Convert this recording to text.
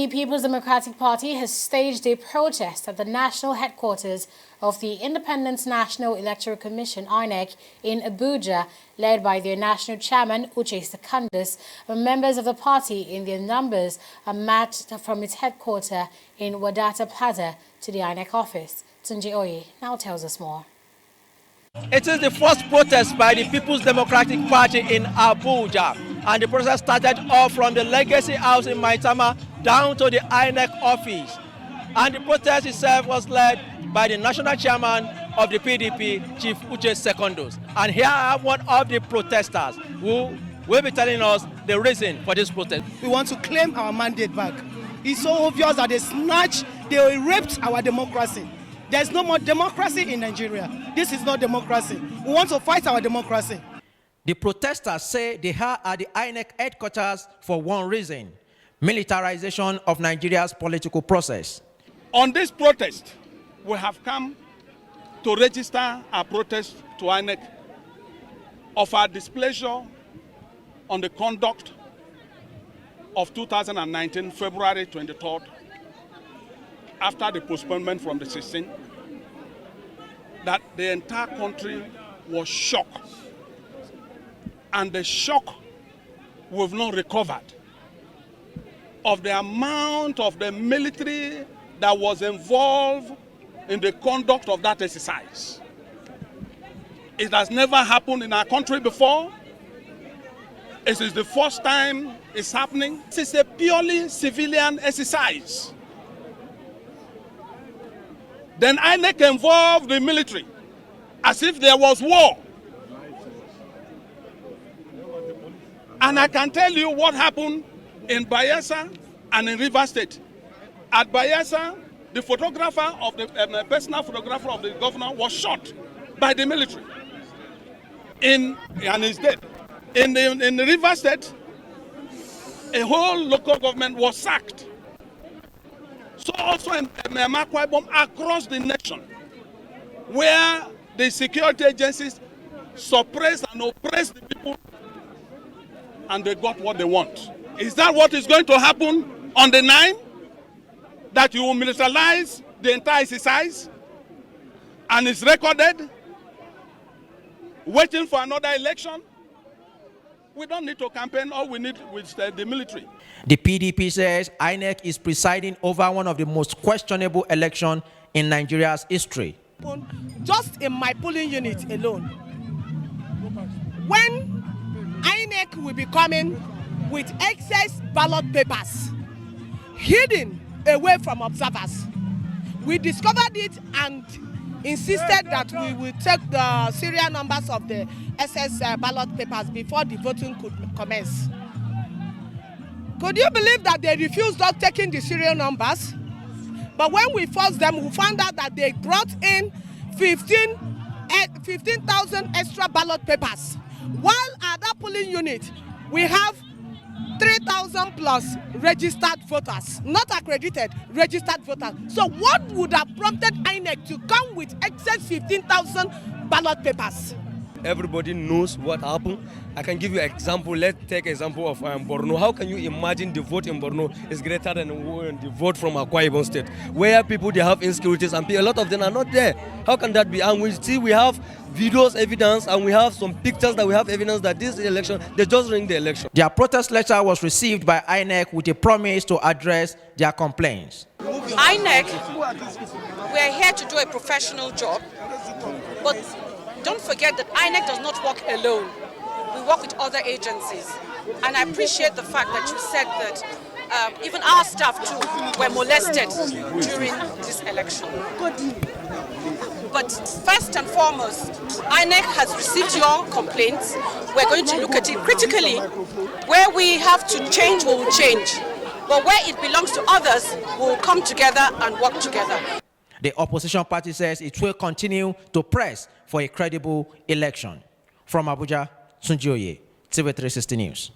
The People's Democratic Party has staged a protest at the national headquarters of the Independent National Electoral Commission (INEC) in Abuja, led by their national chairman, Uche Secondus. Members of the party in their numbers are marched from its headquarters in Wadata Plaza to the INEC office. Tunji Oye now tells us more. It is the first protest by the People's Democratic Party in Abuja, and the protest started off from the Legacy House in Maitama down to the INEC office. And the protest itself was led by the national chairman of the PDP, Chief Uche Secondus. And here I have one of the protesters who will be telling us the reason for this protest. We want to claim our mandate back. It's so obvious that they raped our democracy. There's no more democracy in Nigeria. This is not democracy. We want to fight our democracy. The protesters say they are at the INEC headquarters for one reason: militarization of Nigeria's political process. On this protest, we have come to register our protest to INEC of our displeasure on the conduct of 2019, February 23rd, after the postponement from the 16th, that the entire country was shocked. And the shock we've not recovered of the amount of the military that was involved in the conduct of that exercise. It has never happened in our country before. It is the first time it's happening. This is a purely civilian exercise. Then INEC involved the military as if there was war. And I can tell you what happened in Bayelsa and in Rivers State. At Bayelsa, the photographer of the personal photographer of the governor was shot by the military, and is dead. In the Rivers State, a whole local government was sacked. So also in Akwa Ibom, across the nation, where the security agencies suppress and oppress the people, and they got what they want. Is that what is going to happen on the 9th? That you will militarize the entire exercise and it's recorded, waiting for another election? We don't need to campaign, all we need is the military. The PDP says INEC is presiding over one of the most questionable elections in Nigeria's history. Just in my polling unit alone, when INEC will be coming with excess ballot papers hidden away from observers, we discovered it and insisted that we will take the serial numbers of the excess ballot papers before the voting could commence. Could you believe that they refused not taking the serial numbers? But when we forced them, we found out that they brought in 15,000 extra ballot papers. While at that polling unit, we have 3,000 plus registered voters, not accredited, registered voters. So what would have prompted INEC to come with excess 15,000 ballot papers? Everybody knows what happened. I can give you an example. Let's take example of Borno. How can you imagine the vote in Borno is greater than the vote from Akwa Ibom State, where people they have insecurities and a lot of them are not there? How can that be? And we see we have videos, evidence, and we have some pictures that we have evidence that this election, they just ring the election. Their protest letter was received by INEC with a promise to address their complaints. INEC, we are here to do a professional job, but don't forget that INEC does not work alone. We work with other agencies. And I appreciate the fact that you said that even our staff too were molested during this election. But first and foremost, INEC has received your complaints. We're going to look at it critically. Where we have to change, we will change. But where it belongs to others, we will come together and work together. The opposition party says it will continue to press for a credible election. From Abuja, Tunji Oye, TV 360 News.